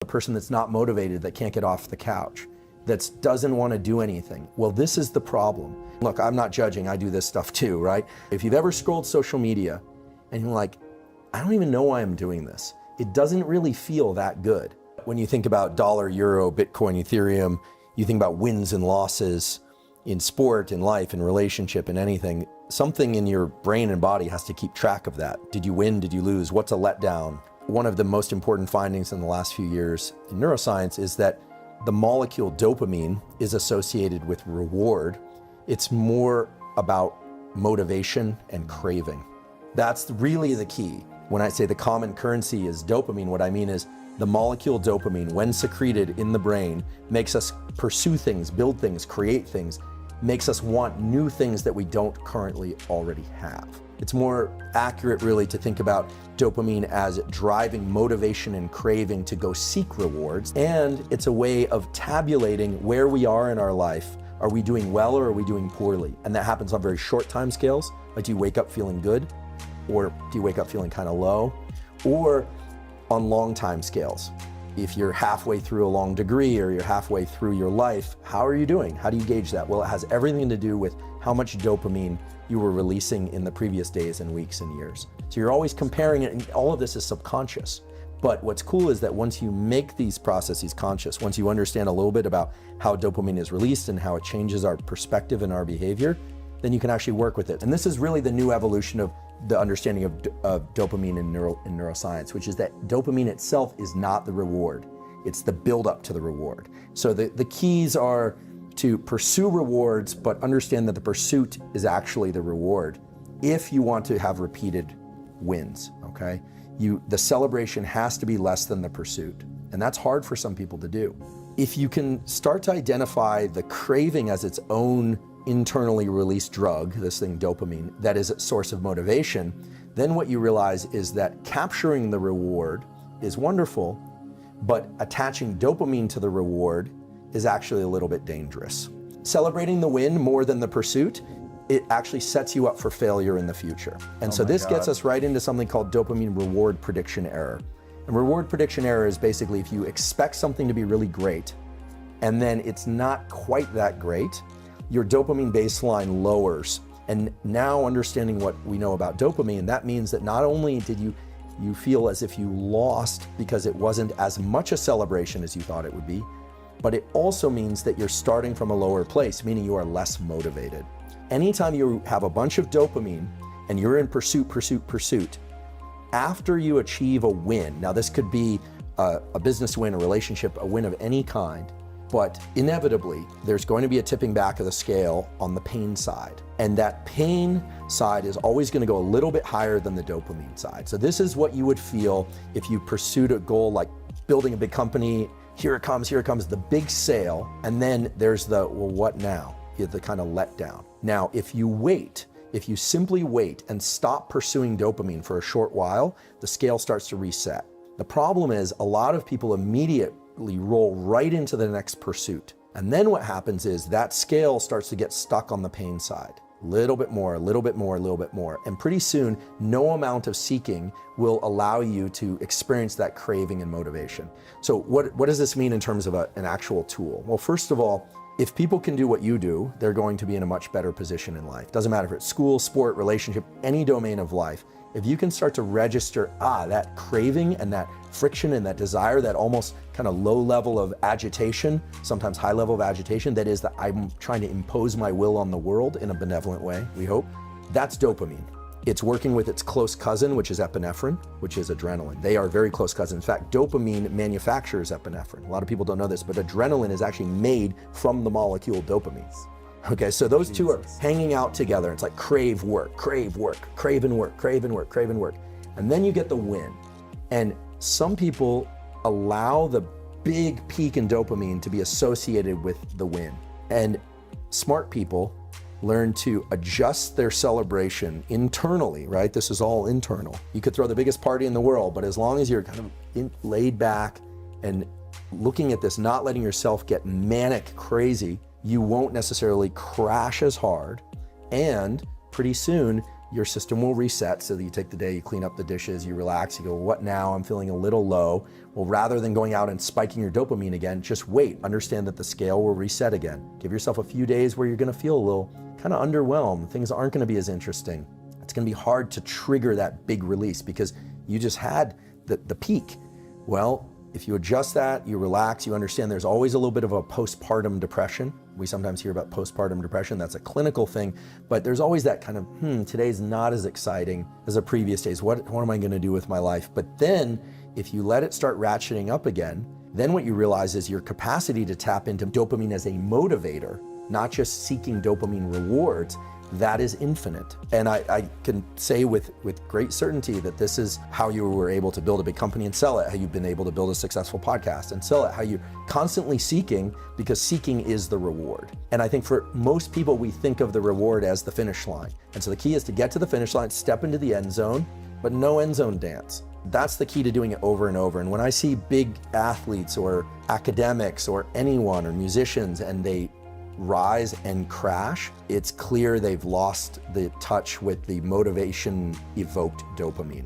A person that's not motivated, that can't get off the couch, that doesn't want to do anything. Well, this is the problem. Look, I'm not judging, I do this stuff too, right? If you've ever scrolled social media and you're like, I don't even know why I'm doing this, it doesn't really feel that good. When you think about dollar, euro, Bitcoin, Ethereum, you think about wins and losses in sport, in life, in relationship, in anything, something in your brain and body has to keep track of that. Did you win? Did you lose? What's a letdown? One of the most important findings in the last few years in neuroscience is that the molecule dopamine is associated with reward. It's more about motivation and craving. That's really the key. When I say the common currency is dopamine, what I mean is the molecule dopamine, when secreted in the brain, makes us pursue things, build things, create things, makes us want new things that we don't currently already have. It's more accurate really to think about dopamine as driving motivation and craving to go seek rewards. And it's a way of tabulating where we are in our life. Are we doing well or are we doing poorly? And that happens on very short time scales. Like, do you wake up feeling good? Or do you wake up feeling kind of low? Or on long time scales. If you're halfway through a long degree or you're halfway through your life, how are you doing? How do you gauge that? Well, it has everything to do with how much dopamine you were releasing in the previous days and weeks and years. So you're always comparing it, and all of this is subconscious. But what's cool is that once you make these processes conscious, once you understand a little bit about how dopamine is released and how it changes our perspective and our behavior, then you can actually work with it. And this is really the new evolution of the understanding of dopamine in neuroscience, which is that dopamine itself is not the reward. It's the buildup to the reward. So the keys are to pursue rewards, but understand that the pursuit is actually the reward if you want to have repeated wins, okay? The celebration has to be less than the pursuit. And that's hard for some people to do. If you can start to identify the craving as its own internally released drug, this thing dopamine, that is a source of motivation, then what you realize is that capturing the reward is wonderful, but attaching dopamine to the reward is actually a little bit dangerous. Celebrating the win more than the pursuit, it actually sets you up for failure in the future. And so this gets us right into something called dopamine reward prediction error. And reward prediction error is basically if you expect something to be really great, and then it's not quite that great, your dopamine baseline lowers. And now understanding what we know about dopamine, that means that not only did you feel as if you lost because it wasn't as much a celebration as you thought it would be, but it also means that you're starting from a lower place, meaning you are less motivated. Anytime you have a bunch of dopamine and you're in pursuit, after you achieve a win, now this could be a business win, a relationship, a win of any kind, but inevitably, there's going to be a tipping back of the scale on the pain side. And that pain side is always going to go a little bit higher than the dopamine side. So this is what you would feel if you pursued a goal like building a big company. Here it comes, the big sale. And then there's the, well, what now? The kind of letdown. Now, if you simply wait and stop pursuing dopamine for a short while, the scale starts to reset. The problem is a lot of people immediately roll right into the next pursuit. And then what happens is that scale starts to get stuck on the pain side. A little bit more, a little bit more, a little bit more. And pretty soon, no amount of seeking will allow you to experience that craving and motivation. So what does this mean in terms of an actual tool? Well, first of all, if people can do what you do, they're going to be in a much better position in life. Doesn't matter if it's school, sport, relationship, any domain of life. If you can start to register, that craving and that friction and that desire, that almost kind of low level of agitation, sometimes high level of agitation, that is that I'm trying to impose my will on the world in a benevolent way, we hope, that's dopamine. It's working with its close cousin, which is epinephrine, which is adrenaline. They are very close cousins. In fact, dopamine manufactures epinephrine. A lot of people don't know this, but adrenaline is actually made from the molecule dopamine. Okay, so those two are hanging out together. It's like crave and work, crave and work. And then you get the win. And some people allow the big peak in dopamine to be associated with the win. And smart people learn to adjust their celebration internally, right? This is all internal. You could throw the biggest party in the world, but as long as you're kind of laid back and looking at this, not letting yourself get manic crazy, you won't necessarily crash as hard, and pretty soon your system will reset. So that you take the day, you clean up the dishes, you relax, you go, what now? I'm feeling a little low. Well, rather than going out and spiking your dopamine again, just wait. Understand that the scale will reset again. Give yourself a few days where you're gonna feel a little kind of underwhelmed. Things aren't gonna be as interesting. It's gonna be hard to trigger that big release because you just had the peak. Well, if you adjust that, you relax, you understand there's always a little bit of a postpartum depression. We sometimes hear about postpartum depression. That's a clinical thing, but there's always that kind of, today's not as exciting as the previous days. What am I gonna do with my life? But then if you let it start ratcheting up again, then what you realize is your capacity to tap into dopamine as a motivator, not just seeking dopamine rewards, that is infinite. And I can say with great certainty that this is how you were able to build a big company and sell it, how you've been able to build a successful podcast and sell it, how you're constantly seeking, because seeking is the reward. And I think for most people, we think of the reward as the finish line. And so the key is to get to the finish line, step into the end zone, but no end zone dance. That's the key to doing it over and over. And when I see big athletes or academics or anyone or musicians and they rise and crash, it's clear they've lost the touch with the motivation evoked dopamine.